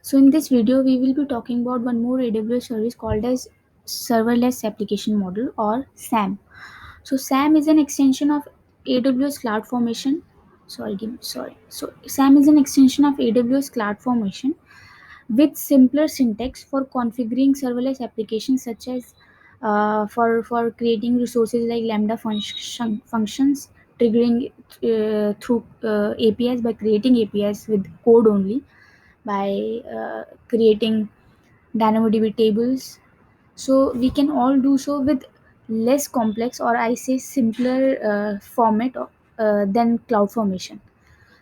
So in this video, we will be talking about one more AWS service called as Serverless Application Model or SAM. So SAM is an extension of AWS CloudFormation. So SAM is an extension of AWS CloudFormation with simpler syntax for configuring serverless applications, such as for creating resources like Lambda functions, triggering through APIs by creating APIs with code only, by creating DynamoDB tables. So we can all do so with less complex, or I say simpler format than CloudFormation.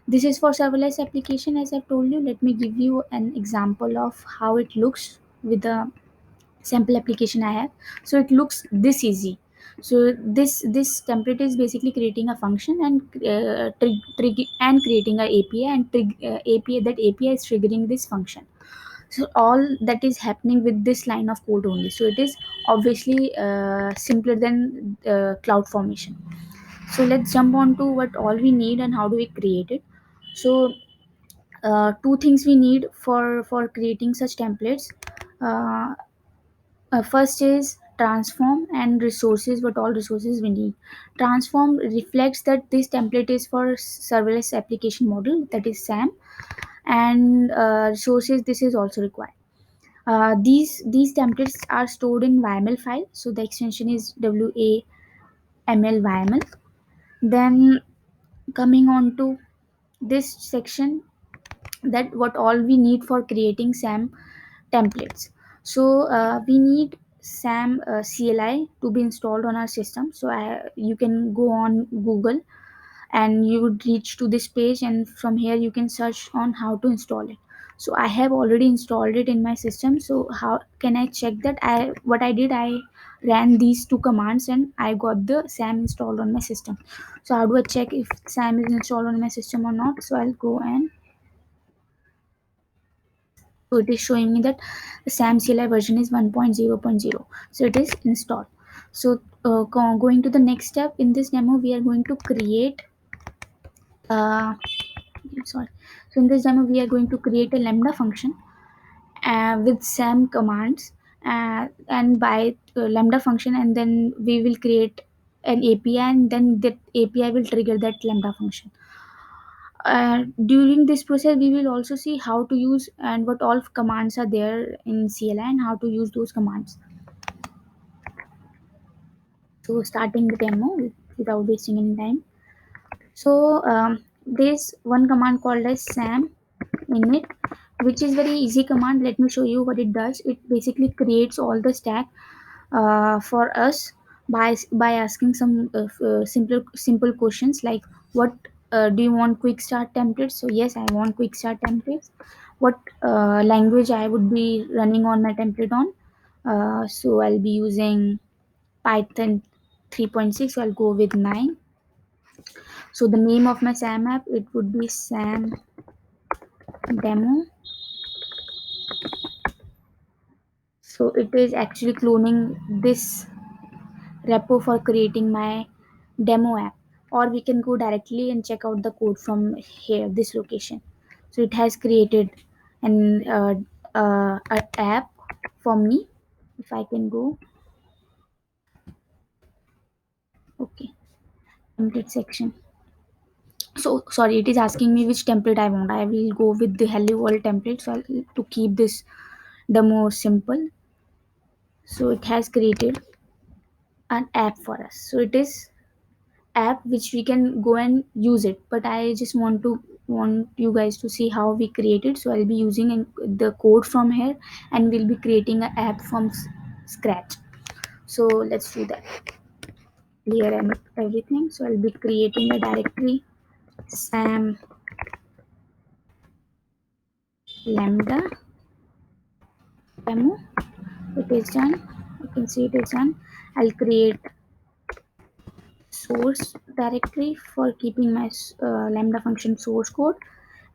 This is for serverless application, as I've told you. Let me give you an example of how it looks with the sample application I have. So it looks this easy. So this template is basically creating a function and and creating a API, and API, that API is triggering this function. So all that is happening with this line of code only. So it is obviously simpler than cloud formation. So let's jump on to what all we need and how do we create it. So two things we need for creating such templates. uh, First is transform and resources, what all resources we need. Transform reflects that this template is for serverless application model, that is SAM. And resources, this is also required. These templates are stored in YML file, so the extension is WAML YML. Then coming on to this section, that what all we need for creating SAM templates. So we need SAM CLI to be installed on our system. So you can go on Google and you would reach to this page, and from here you can search on how to install it. So I have already installed it in my system. So how can I check that? I ran these two commands and I got the SAM installed on my system. So how do I check if SAM is installed on my system or not? So I'll go, and so it is showing me that the SAM CLI version is 1.0.0. So it is installed. So going to the next step in this demo, we are going to create sorry. So in this demo, we are going to create a Lambda function with SAM commands, and by Lambda function, and then we will create an API, and then that API will trigger that Lambda function. During this process, we will also see how to use and what all commands are there in CLI and how to use those commands. So starting the demo without wasting any time. So there's one command called as SAM init, which is very easy command. Let me show you what it does. It basically creates all the stack for us by asking some simple questions like, what do you want quick start templates? So yes, I want quick start templates. What language I would be running on my template on? So I'll be using Python 3.6, so I'll go with 9. So the name of my SAM app, it would be SAM demo. So it is actually cloning this repo for creating my demo app. Or we can go directly and check out the code from here, this location. So it has created an a app for me. If I can go, okay, template section. So sorry, it is asking me which template I want. I will go with the hello world template, so to keep this demo simple. So it has created an app for us. So it is app which we can go and use it, but I just want you guys to see how we create it. So I'll be using the code from here, and we'll be creating an app from scratch. So let's do that. Clear and everything. So I'll be creating a directory sam lambda demo. It is done. You can see it is done. I'll create source directory for keeping my lambda function source code.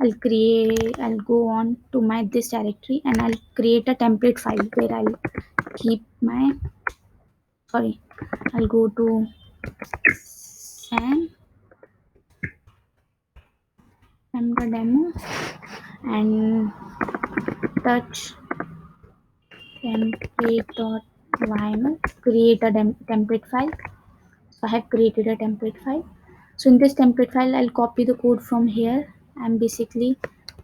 I'll go on to my this directory, and I'll create a template file where I'll keep my, sorry, I'll go to sam lambda demo, and touch template.yml, create a template file. So I have created a template file. So in this template file, I'll copy the code from here, and basically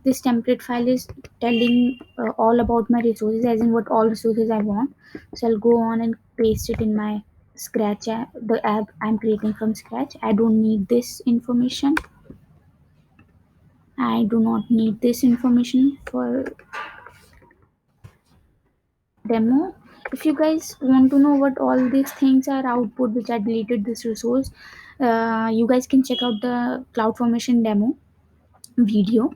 this template file is telling all about my resources, as in what all resources I want. So I'll go on and paste it in my scratch app, the app I'm creating from scratch. I don't need this information. I do not need this information for demo. If you guys want to know what all these things are output which I deleted this resource, you guys can check out the CloudFormation demo video.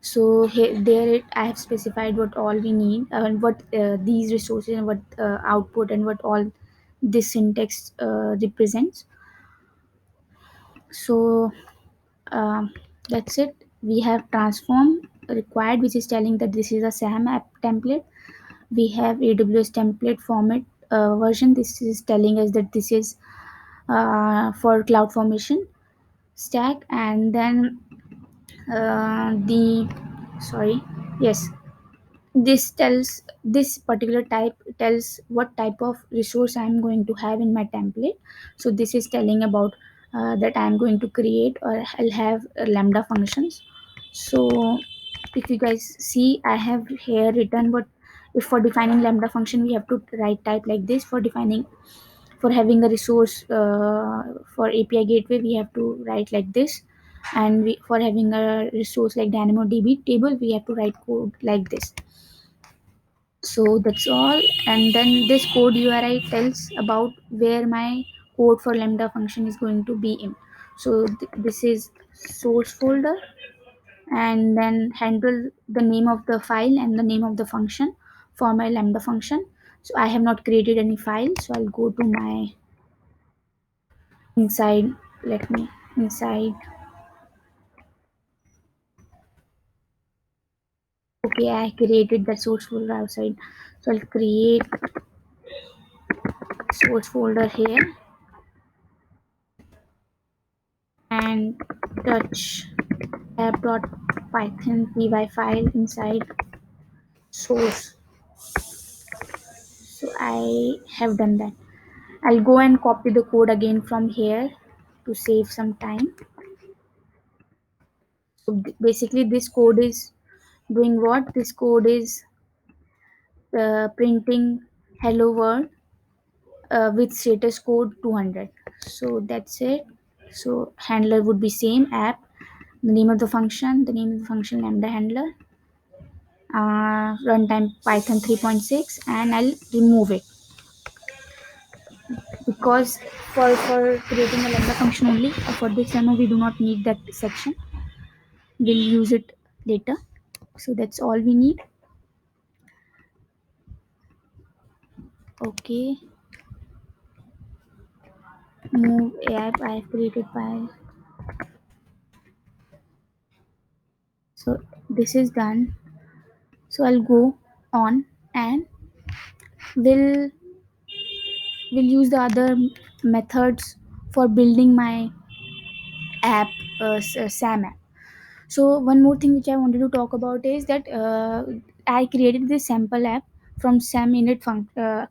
So here there I have specified what all we need, and what these resources and what output and what all this syntax represents. So um, that's it. We have transform required, which is telling that this is a SAM app template. We have AWS template format version. This is telling us that this is for CloudFormation stack. And then the sorry yes, this particular type tells what type of resource I am going to have in my template. So this is telling about that I am going to create, or I'll have lambda functions. So if you guys see, I have here written what, if for defining lambda function we have to write type like this. For defining, for having a resource for API gateway, we have to write like this. And for having a resource like DynamoDB table, we have to write code like this. So that's all. And then this code URI tells about where my code for lambda function is going to be in. So this is source folder, and then handle the name of the file and the name of the function for my lambda function. So I have not created any file, so I'll go to my inside, let me inside. Okay, I created the source folder outside. So I'll create source folder here, and touch app.python py file inside source. So I have done that. I'll go and copy the code again from here to save some time. So basically this code is doing what? This code is printing hello world with status code 200. So that's it. So handler would be same app, the name of the function, lambda handler, runtime Python 3.6, and I'll remove it because for creating a lambda function only. For this demo we do not need that section. We'll use it later. So that's all we need. Okay, move app I have created file. So this is done. So I'll go on, and we'll use the other methods for building my app, SAM app. So one more thing which I wanted to talk about is that I created this sample app from SAM init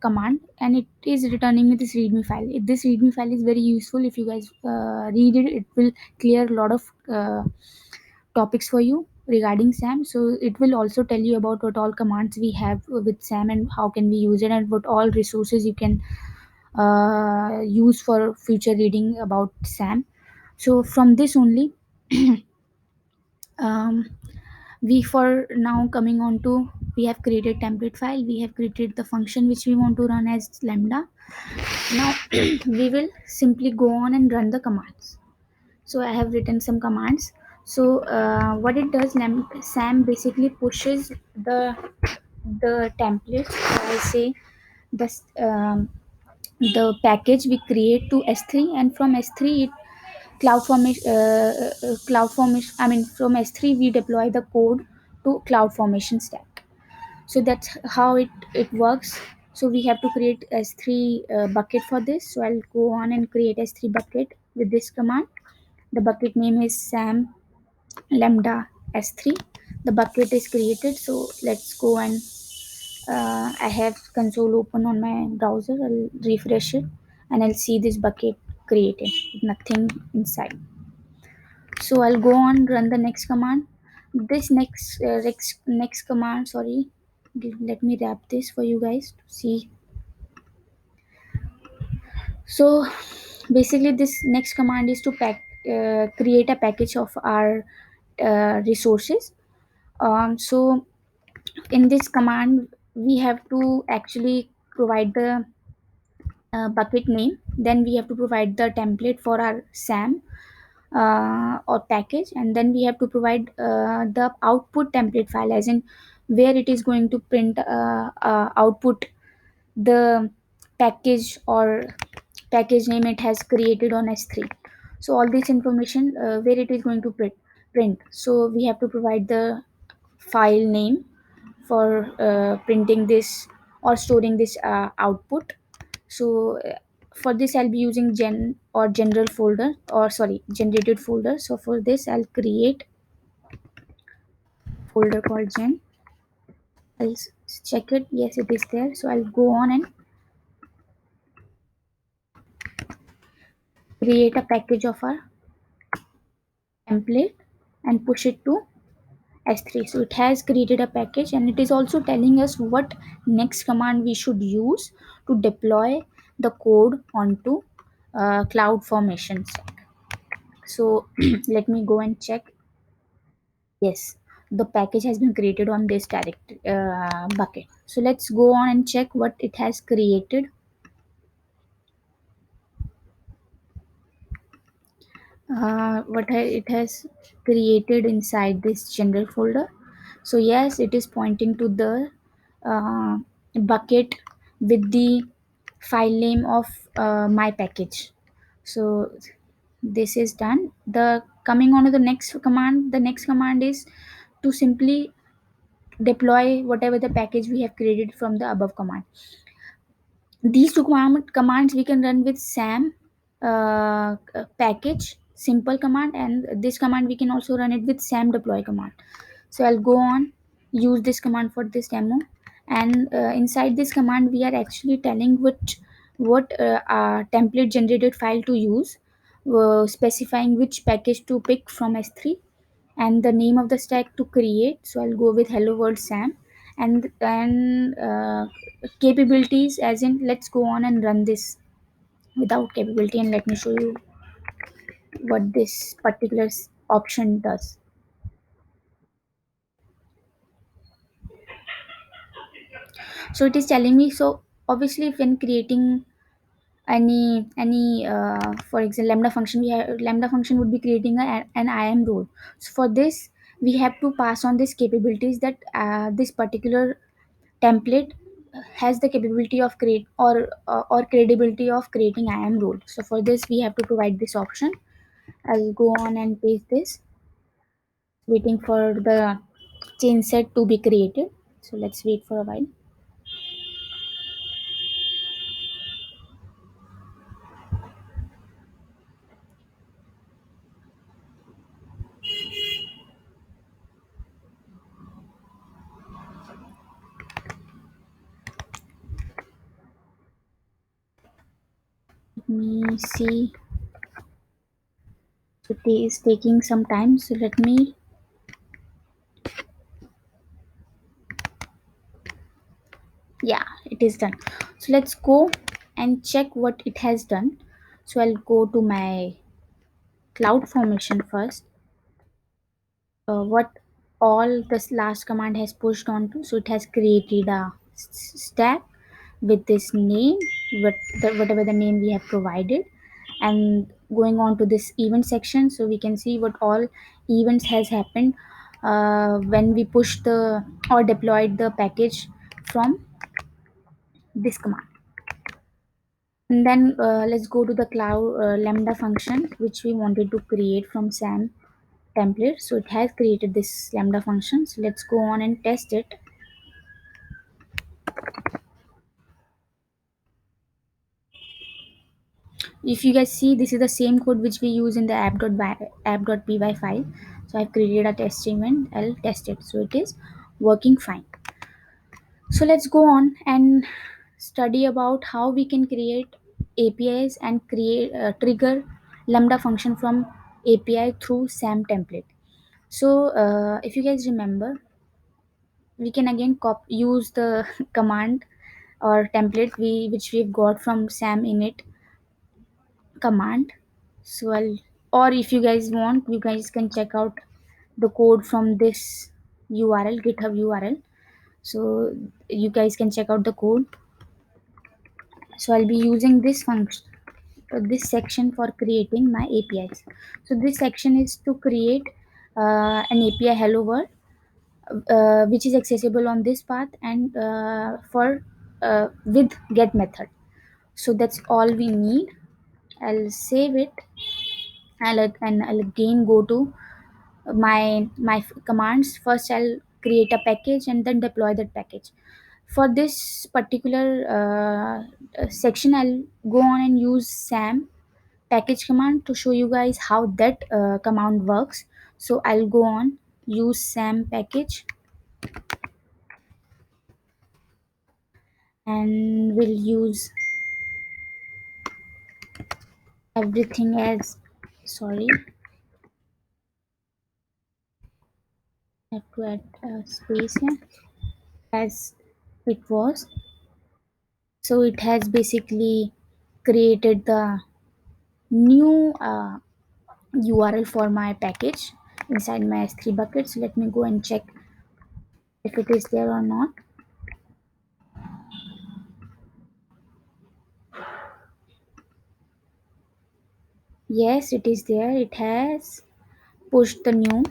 command, and it is returning me this readme file. This readme file is very useful. If you guys read it, it will clear a lot of topics for you regarding SAM. So it will also tell you about what all commands we have with SAM and how can we use it, and what all resources you can use for future reading about SAM. So from this only, um, we for now coming on to, we have created template file, we have created the function which we want to run as lambda. Now we will simply go on and run the commands. So I have written some commands. So what it does, SAM basically pushes the templates, I say this the package we create to S3, and from S3 it cloud formation, I mean from S3 we deploy the code to CloudFormation stack. So that's how it works. So we have to create S3 bucket for this. So I'll go on and create S3 bucket with this command. The bucket name is SAM lambda S3. the bucket is created. So let's go and I have console open on my browser. I'll refresh it and I'll see this bucket created with nothing inside. So I'll go on, run the next command. This next command, sorry, let me wrap this for you guys to see. So basically this next command is to create a package of our resources. So in this command we have to actually provide the bucket name, then we have to provide the template for our SAM or package, and then we have to provide the output template file, as in where it is going to print output the package or package name it has created on S3. So all this information where it is going to print. So we have to provide the file name for printing this or storing this output. So for this I'll be using gen or general folder, or sorry, generated folder. So for this I'll create folder called gen. Check it, yes it is there. So I'll go on and create a package of our template and push it to S3. So it has created a package, and it is also telling us what next command we should use to deploy the code onto cloud formations. So let me go and check. Yes, the package has been created on this direct bucket. So let's go on and check what it has created. It has created inside this general folder. So yes, it is pointing to the uh, bucket with the file name of my package. So this is done. The coming on to the next command. The next command is to simply deploy whatever the package we have created from the above command. These two commands we can run with SAM package simple command, and this command we can also run it with SAM deploy command. So I'll go on, use this command for this demo, and inside this command we are actually telling what template generated file to use, specifying which package to pick from S3, and the name of the stack to create. So I'll go with hello world SAM, and then capabilities, as in let's go on and run this without capability, and let me show you what this particular option does. So it is telling me, so obviously when creating any for example lambda function, lambda function would be creating an IAM role. So for this we have to pass on these capabilities, that this particular template has the capability of create or credibility of creating IAM role. So for this we have to provide this option. I'll go on and paste this, waiting for the change set to be created. So let's wait for a while. Let me see. So it is taking some time. So let me, yeah, it is done. So let's go and check what it has done. So I'll go to my cloud formation first. What all this last command has pushed onto. So it has created a stack with this name, whatever the name we have provided, and going on to this event section. So we can see what all events has happened when we push the or deployed the package from this command. And then let's go to the cloud lambda function which we wanted to create from SAM template. So it has created this lambda function. So let's go on and test it. If you guys see, this is the same code which we use in the app.py file. So I've created a test statement. I'll test it. So it is working fine. So let's go on and study about how we can create APIs and create trigger Lambda function from API through SAM template. So if you guys remember, we can again use the command or template which we've got from SAM init command. So or if you guys want, you guys can check out the code from this URL, GitHub URL. So you guys can check out the code. So I'll be using this function, this section for creating my APIs. So this section is to create an API hello world, which is accessible on this path and for with get method. So that's all we need. I'll save it. I'll again go to my commands. First I'll create a package and then deploy that package. For this particular section, I'll go on and use SAM package command to show you guys how that command works. So I'll go on, use SAM package, and we'll use everything as, sorry, I have to add a space here, as it was. So it has basically created the new URL for my package inside my S3 bucket. So let me go and check if it is there or not. Yes, it is there. It has pushed the new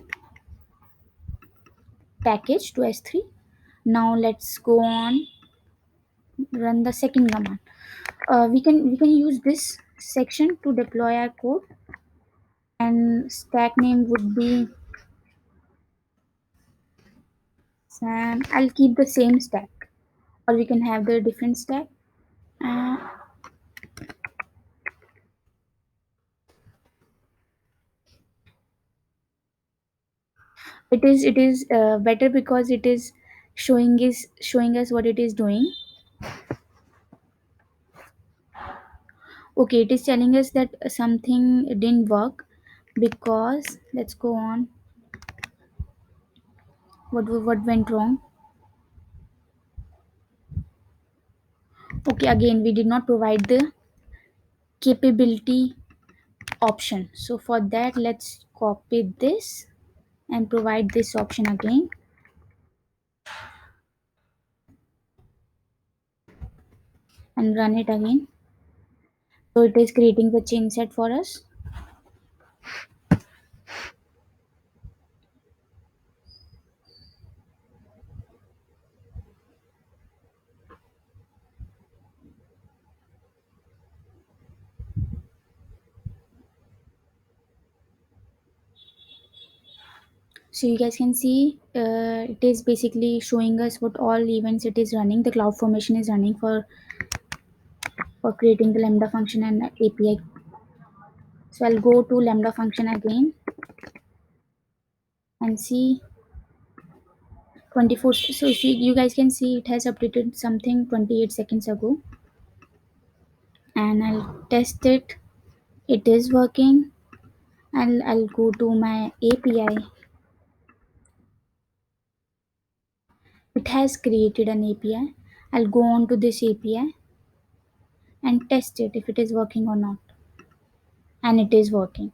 package to S3. Now let's go on, run the second command. We can use this section to deploy our code, and stack name would be Sam. I'll keep the same stack, or we can have the different stack. Uh, it is better because it is showing us what it is doing. Okay, it is telling us that something didn't work because, let's go on, what went wrong. Okay, again we did not provide the capability option. So for that, let's copy this and provide this option again, and run it again. So it is creating the chain set for us. So you guys can see it is basically showing us what all events it is running. The cloud formation is running for creating the lambda function and API. So I'll go to lambda function again and see 24. So if you guys can see, it has updated something 28 seconds ago, and I'll test it. It is working. I'll go to my API. It has created an API. I'll go on to this API and test it if it is working or not. And it is working.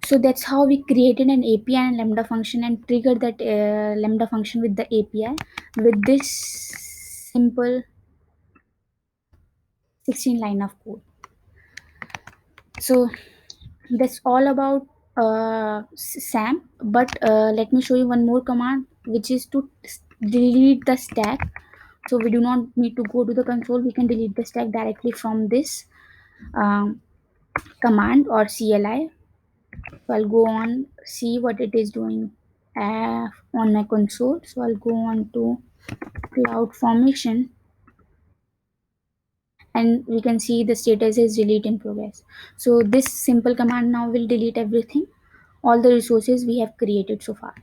So that's how we created an API and lambda function and triggered that lambda function with the API with this simple 16 line of code. So that's all about SAM. But let me show you one more command, which is to delete the stack. So we do not need to go to the console. We can delete the stack directly from this um, command or CLI. So I'll go on, see what it is doing on my console. So I'll go on to cloud formation, and we can see the status is delete in progress. So this simple command now will delete everything. all the resources we have created so far.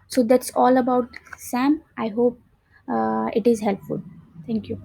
So that's all about SAM. I hope it is helpful. Thank you.